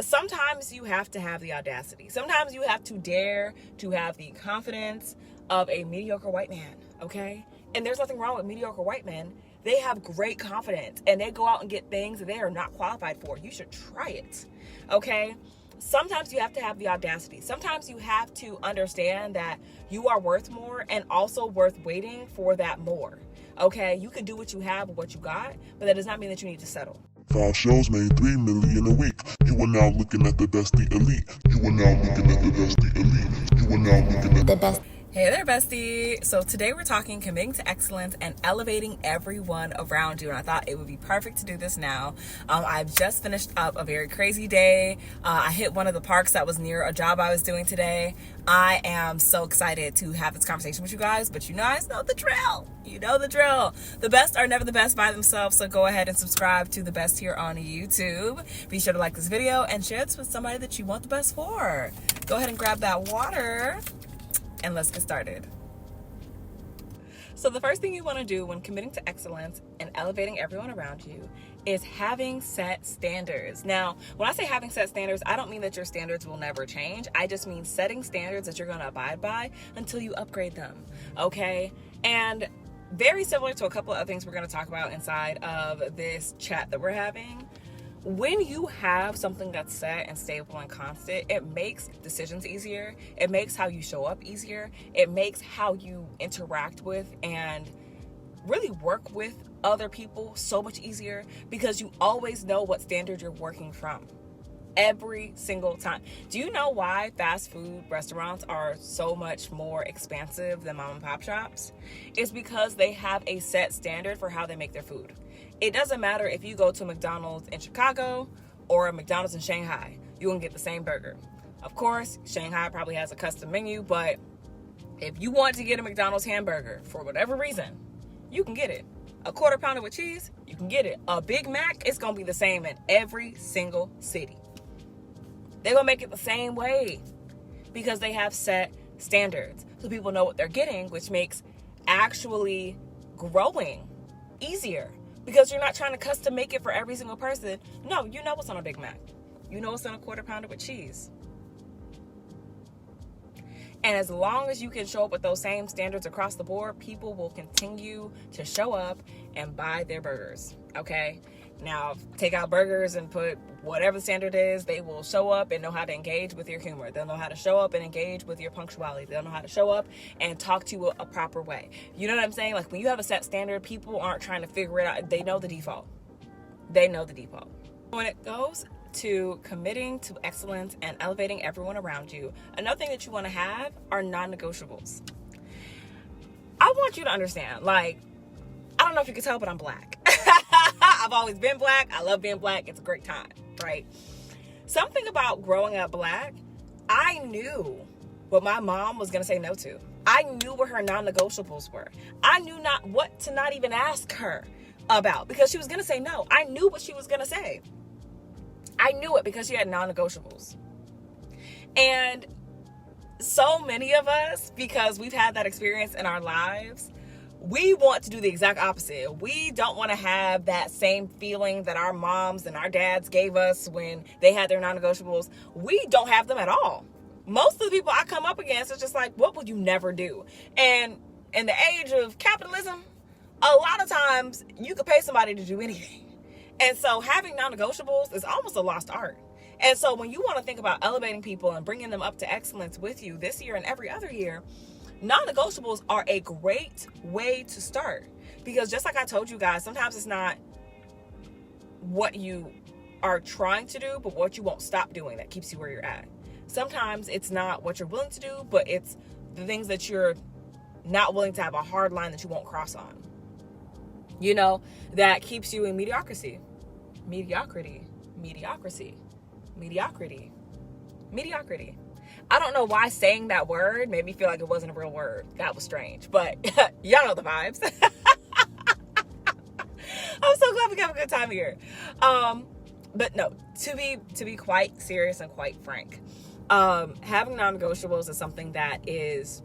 Sometimes you have to have the audacity. Sometimes you have to dare to have the confidence of a mediocre white man, okay? And there's nothing wrong with mediocre white men. They have great confidence and they go out and get things that they are not qualified for. You should try it, okay? Sometimes you have to have the audacity. Sometimes you have to understand that you are worth more and also worth waiting for that more, okay? You can do what you have with what you got, but that does not mean that you need to settle. 5 shows made 3 million a week. You are now looking at the best, the elite. You are now looking at the best, the elite. You are now looking at the best. Hey there, bestie. So today we're talking committing to excellence and elevating everyone around you. And I thought it would be perfect to do this now. I've just finished up a very crazy day. I hit one of the parks that was near a job I was doing today. I am so excited to have this conversation with you guys, but you guys know the drill. You know the drill. The best are never the best by themselves. So go ahead and subscribe to the best here on YouTube. Be sure to like this video and share this with somebody that you want the best for. Go ahead and grab that water. And let's get started. So the first thing you want to do when committing to excellence and elevating everyone around you is having set standards. Now, when I say having set standards, I don't mean that your standards will never change. I just mean setting standards that you're going to abide by until you upgrade them, okay? And very similar to a couple of other things we're going to talk about inside of this chat that we're having, when you have something that's set and stable and constant, it makes decisions easier. It makes how you show up easier. It makes how you interact with and really work with other people so much easier because you always know what standard you're working from every single time. Do you know why fast food restaurants are so much more expansive than mom and pop shops? It's because they have a set standard for how they make their food. It doesn't matter if you go to McDonald's in Chicago or a McDonald's in Shanghai, you're gonna get the same burger. Of course, Shanghai probably has a custom menu, but if you want to get a McDonald's hamburger for whatever reason, you can get it. A quarter pounder with cheese, you can get it. A Big Mac, it's gonna be the same in every single city. They're gonna make it the same way because they have set standards. So people know what they're getting, which makes actually growing easier. Because you're not trying to custom make it for every single person. No, you know what's on a Big Mac. You know what's on a quarter pounder with cheese. And as long as you can show up with those same standards across the board, people will continue to show up and buy their burgers, okay? Now, take out burgers and put whatever the standard is, they will show up and know how to engage with your humor. They'll know how to show up and engage with your punctuality. They'll know how to show up and talk to you a proper way. You know what I'm saying? Like when you have a set standard, people aren't trying to figure it out. They know the default. They know the default. When it goes to committing to excellence and elevating everyone around you, another thing that you want to have are non-negotiables. I want you to understand, like, I don't know if you can tell, but I'm Black. I've always been Black. I love being Black. It's a great time, right? Something about growing up Black, I knew what my mom was going to say no to. I knew what her non-negotiables were. I knew not what to not even ask her about because she was going to say no. I knew what she was going to say. I knew it because she had non-negotiables. And so many of us, because we've had that experience in our lives, we want to do the exact opposite. We don't want to have that same feeling that our moms and our dads gave us when they had their non-negotiables. We don't have them at all. Most of the people I come up against is just like, what would you never do? And in the age of capitalism, a lot of times you could pay somebody to do anything. And so having non-negotiables is almost a lost art. And so when you want to think about elevating people and bringing them up to excellence with you this year and every other year, non-negotiables are a great way to start because just like I told you guys, sometimes it's not what you are trying to do, but what you won't stop doing that keeps you where you're at. Sometimes it's not what you're willing to do, but it's the things that you're not willing to have a hard line that you won't cross on. You know, that keeps you in mediocrity. I don't know why saying that word made me feel like it wasn't a real word. That was strange, but y'all know the vibes. I'm so glad we have a good time here. But no, to be quite serious and quite frank, having non-negotiables is something that is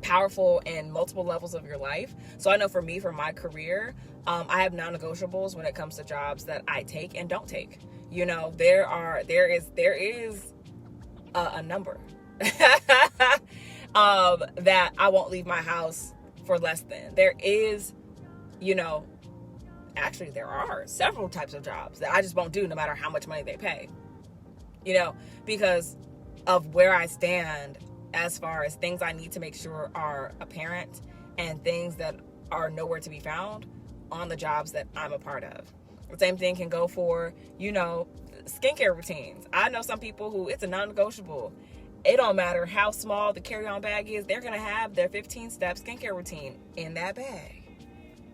powerful in multiple levels of your life. So I know for me, for my career, I have non-negotiables when it comes to jobs that I take and don't take. there is a number that I won't leave my house for less than. There is, actually there are several types of jobs that I just won't do no matter how much money they pay, because of where I stand as far as things I need to make sure are apparent and things that are nowhere to be found on the jobs that I'm a part of. The same thing can go for, skincare routines. I know some people who it's a non-negotiable. It don't matter how small the carry-on bag is, they're going to have their 15-step skincare routine in that bag.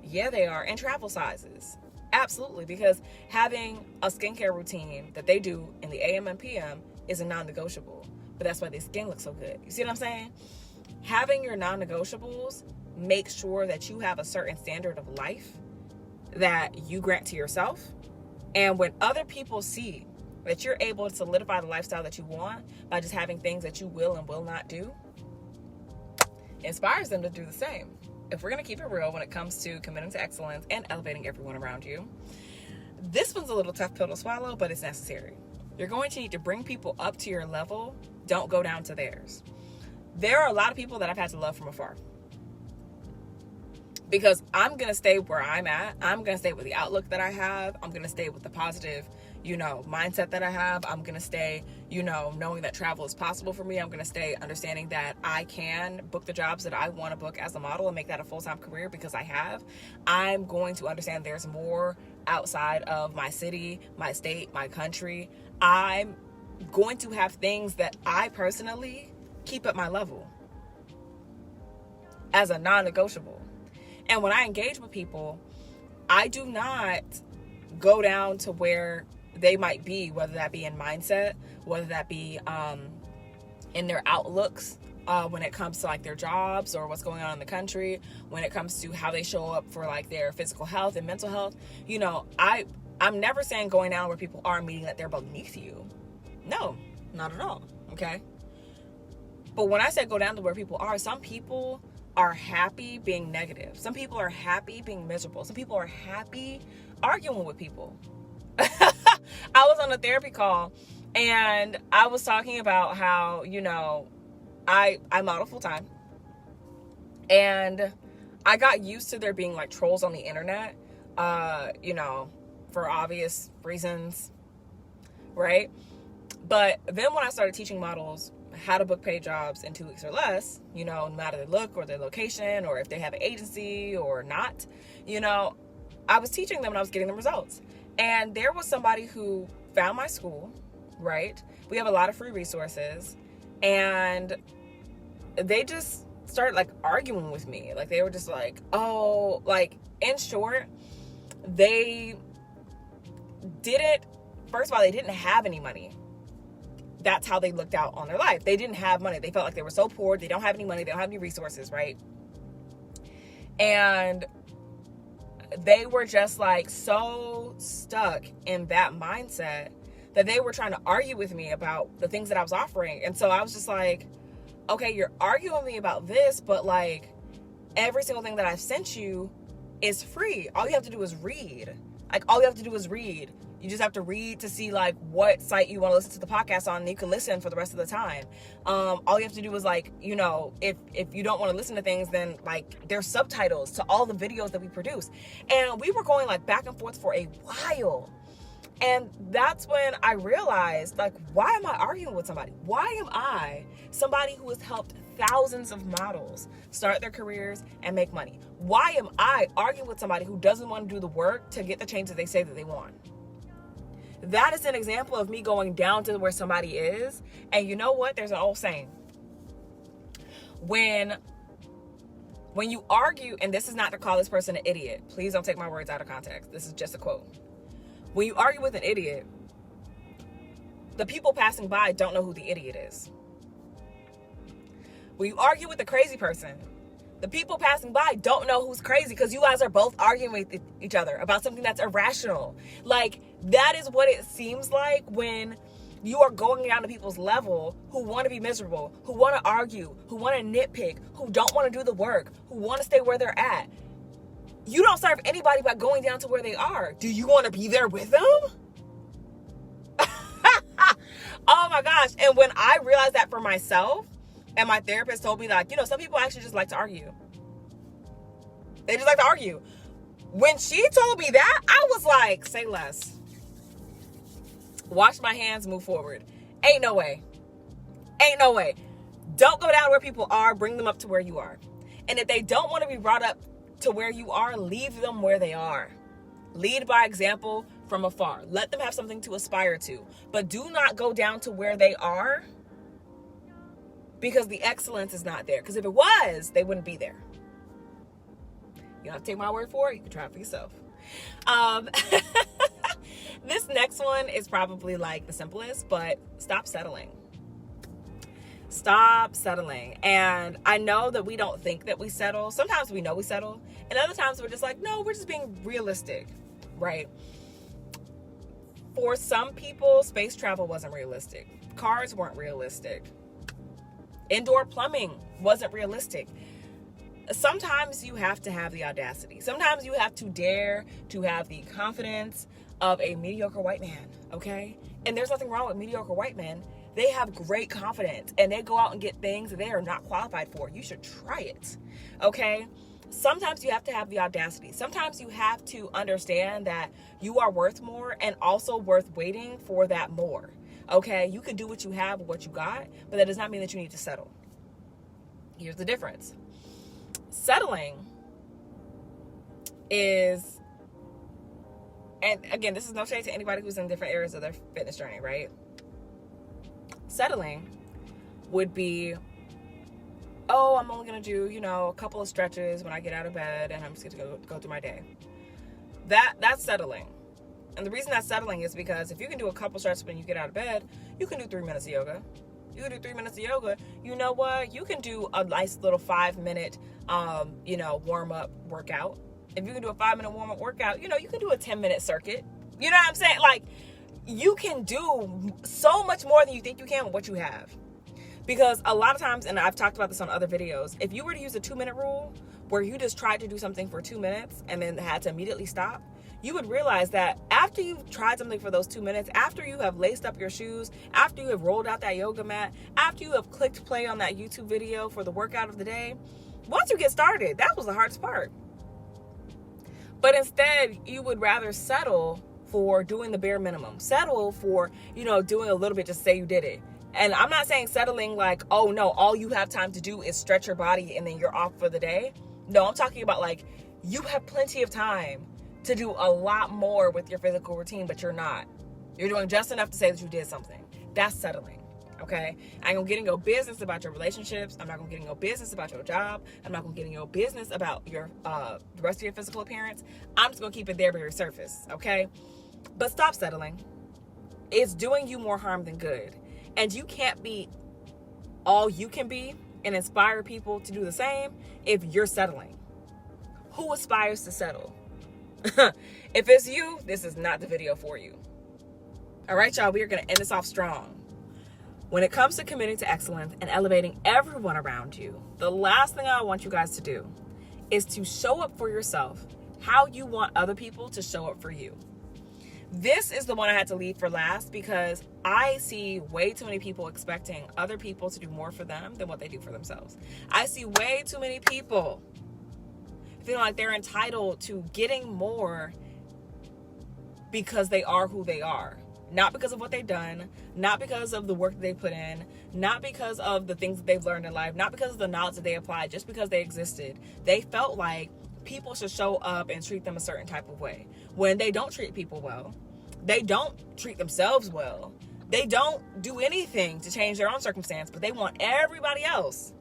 Yeah, they are. And travel sizes. Absolutely. Because having a skincare routine that they do in the AM and PM is a non-negotiable. But that's why their skin looks so good. You see what I'm saying? Having your non-negotiables make sure that you have a certain standard of life that you grant to yourself. And when other people see that you're able to solidify the lifestyle that you want by just having things that you will and will not do, inspires them to do the same. If we're going to keep it real when it comes to committing to excellence and elevating everyone around you, this one's a little tough pill to swallow, but it's necessary. You're going to need to bring people up to your level. Don't go down to theirs. There are a lot of people that I've had to love from afar, because I'm going to stay where I'm at. I'm going to stay with the outlook that I have. I'm going to stay with the positive, mindset that I have. I'm going to stay, knowing that travel is possible for me. I'm going to stay understanding that I can book the jobs that I want to book as a model and make that a full-time career because I have. I'm going to understand there's more outside of my city, my state, my country. I'm going to have things that I personally keep at my level as a non-negotiable. And when I engage with people, I do not go down to where they might be, whether that be in mindset, whether that be in their outlooks when it comes to like their jobs or what's going on in the country, when it comes to how they show up for like their physical health and mental health. I'm never saying going down where people are, meaning that they're beneath you. No, not at all. Okay. But when I say go down to where people are, some people are happy being negative. Some people are happy being miserable. Some people are happy arguing with people. I was on a therapy call and I was talking about how, I model full time, and I got used to there being like trolls on the internet, for obvious reasons, right? But then when I started teaching models how to book paid jobs in 2 weeks or less, no matter their look or their location or if they have an agency or not, I was teaching them and I was getting them results. And there was somebody who found my school, right? We have a lot of free resources, and they just started like arguing with me. Like they were just like, oh, like in short, they didn't, first of all, they didn't have any money. That's how they looked out on their life. They didn't have money. They felt like they were so poor. They don't have any money. They don't have any resources, right? And they were just like so stuck in that mindset that they were trying to argue with me about the things that I was offering. And so I was just like, okay, you're arguing with me about this, but like every single thing that I've sent you is free. All you have to do is read. Like all you have to do is read. You just have to read to see like what site you want to listen to the podcast on, and you can listen for the rest of the time. All you have to do is like, if you don't want to listen to things, then like there's subtitles to all the videos that we produce. And we were going like back and forth for a while. And that's when I realized, like, why am I arguing with somebody? Why am I somebody who has helped thousands of models start their careers and make money? Why am I arguing with somebody who doesn't want to do the work to get the changes they say that they want? That is an example of me going down to where somebody is. And you know what? There's an old saying. When you argue, and this is not to call this person an idiot. Please don't take my words out of context. This is just a quote. When you argue with an idiot, the people passing by don't know who the idiot is. When you argue with a crazy person, the people passing by don't know who's crazy because you guys are both arguing with each other about something that's irrational. Like, that is what it seems like when you are going down to people's level who want to be miserable, who want to argue, who want to nitpick, who don't want to do the work, who want to stay where they're at. You don't serve anybody by going down to where they are. Do you want to be there with them? gosh. And when I realized that for myself, and my therapist told me that, you know, some people actually just like to argue. They just like to argue. When she told me that, I was like, say less. Wash my hands, move forward. Ain't no way. Ain't no way. Don't go down where people are. Bring them up to where you are. And if they don't want to be brought up to where you are, leave them where they are. Lead by example from afar. Let them have something to aspire to. But do not go down to where they are, because the excellence is not there. Because if it was, they wouldn't be there. You don't have to take my word for it. You can try it for yourself. This next one is probably like the simplest, but stop settling. Stop settling. And I know that we don't think that we settle. Sometimes we know we settle. And other times we're just like, no, we're just being realistic, right? For some people, space travel wasn't realistic. Cars weren't realistic. Indoor plumbing wasn't realistic. Sometimes you have to have the audacity. Sometimes you have to dare to have the confidence of a mediocre white man, okay? And there's nothing wrong with mediocre white men. They have great confidence and they go out and get things that they are not qualified for. You should try it, okay? Sometimes you have to have the audacity. Sometimes you have to understand that you are worth more and also worth waiting for that more, okay? You can do what you have with what you got, but that does not mean that you need to settle. Here's the difference. Settling is, and again, this is no shade to anybody who's in different areas of their fitness journey, right? Settling would be, oh, I'm only going to do, you know, a couple of stretches when I get out of bed and I'm just going to go through my day. That's settling. And the reason that's settling is because if you can do a couple stretches when you get out of bed, you can do 3 minutes of yoga. You can do 3 minutes of yoga. You know what? You can do a nice little 5-minute, warm-up workout. If you can do a 5-minute warm-up workout, you know, you can do a 10-minute circuit. You know what I'm saying? Like, you can do so much more than you think you can with what you have. Because a lot of times, and I've talked about this on other videos, if you were to use a 2-minute rule where you just tried to do something for 2 minutes and then had to immediately stop, you would realize that after you've tried something for those 2 minutes, after you have laced up your shoes, after you have rolled out that yoga mat, after you have clicked play on that YouTube video for the workout of the day, once you get started, that was the hardest part. But instead, you would rather settle for doing the bare minimum. Settle for, doing a little bit, just say you did it. And I'm not saying settling like, oh no, all you have time to do is stretch your body and then you're off for the day. No, I'm talking about like, you have plenty of time to do a lot more with your physical routine, but you're not. You're doing just enough to say that you did something. That's settling, okay? I ain't gonna get in your business about your relationships. I'm not gonna get in your business about your job. I'm not gonna get in your business about your the rest of your physical appearance. I'm just gonna keep it there by your surface, okay? But stop settling. It's doing you more harm than good. And you can't be all you can be and inspire people to do the same if you're settling. Who aspires to settle? If it's you, this is not the video for you. All right, y'all, we are going to end this off strong. When it comes to committing to excellence and elevating everyone around you, the last thing I want you guys to do is to show up for yourself how you want other people to show up for you. This is the one I had to leave for last because I see way too many people expecting other people to do more for them than what they do for themselves. I see way too many people feeling like they're entitled to getting more because they are who they are. Not because of what they've done, not because of the work that they put in, not because of the things that they've learned in life, not because of the knowledge that they applied, just because they existed. They felt like people should show up and treat them a certain type of way. When they don't treat people well, they don't treat themselves well, they don't do anything to change their own circumstance, but they want everybody else,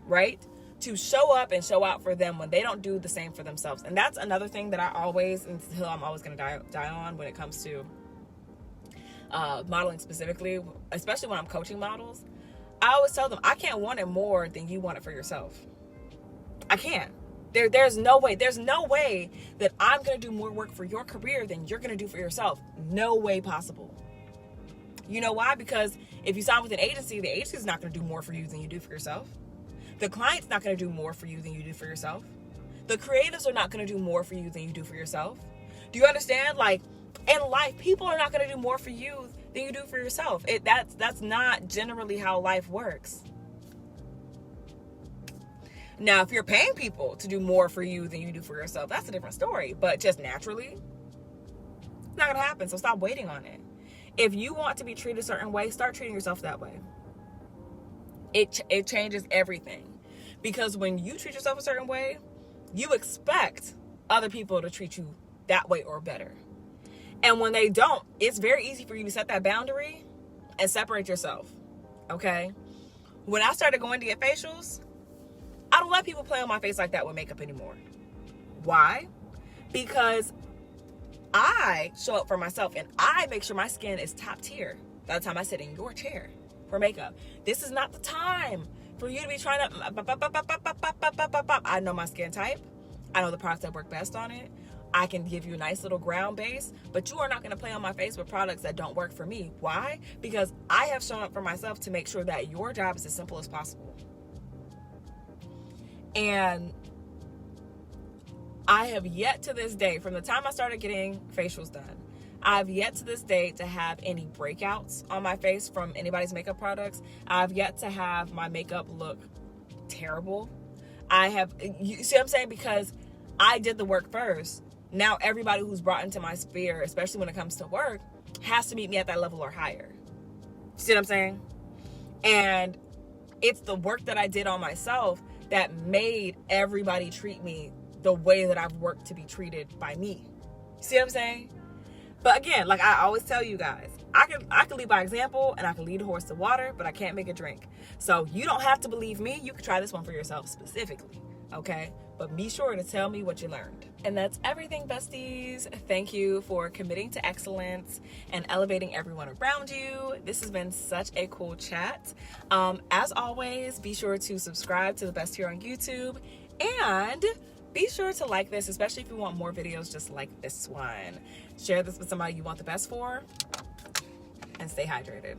right, to show up and show out for them when they don't do the same for themselves. And that's another thing that I always, until I'm always going to die on when it comes to modeling specifically, especially when I'm coaching models. I always tell them, I can't want it more than you want it for yourself. I can't. There's no way that I'm going to do more work for your career than you're going to do for yourself. No way possible. You know why? Because if you sign with an agency, the agency is not going to do more for you than you do for yourself. The client's not going to do more for you than you do for yourself. The creatives are not going to do more for you than you do for yourself. Do you understand? Like, in life, people are not going to do more for you than you do for yourself. That's not generally how life works. Now, if you're paying people to do more for you than you do for yourself, that's a different story. But just naturally, it's not gonna happen. So stop waiting on it. If you want to be treated a certain way, start treating yourself that way. It changes everything. Because when you treat yourself a certain way, you expect other people to treat you that way or better. And when they don't, it's very easy for you to set that boundary and separate yourself. Okay? When I started going to get facials, I don't let people play on my face like that with makeup anymore. Why? Because I show up for myself and I make sure my skin is top tier by the time I sit in your chair for makeup. This is not the time for you to be trying to... I know my skin type. I know the products that work best on it. I can give you a nice little ground base, but you are not going to play on my face with products that don't work for me. Why? Because I have shown up for myself to make sure that your job is as simple as possible. And I have yet to this day, from the time I started getting facials done, I've yet to this day to have any breakouts on my face from anybody's makeup products. I've yet to have my makeup look terrible. You see what I'm saying? Because I did the work first. Now everybody who's brought into my sphere, especially when it comes to work, has to meet me at that level or higher. See what I'm saying? And it's the work that I did on myself that made everybody treat me the way that I've worked to be treated by me. See what I'm saying? But again, like I always tell you guys, I can lead by example and I can lead a horse to water, but I can't make it drink. So you don't have to believe me. You can try this one for yourself specifically, okay? But be sure to tell me what you learned. And that's everything, besties. Thank you for committing to excellence and elevating everyone around you. This has been such a cool chat. As always, be sure to subscribe to The Best here on YouTube, and be sure to like this, especially if you want more videos just like this one. Share this with somebody you want the best for, and stay hydrated.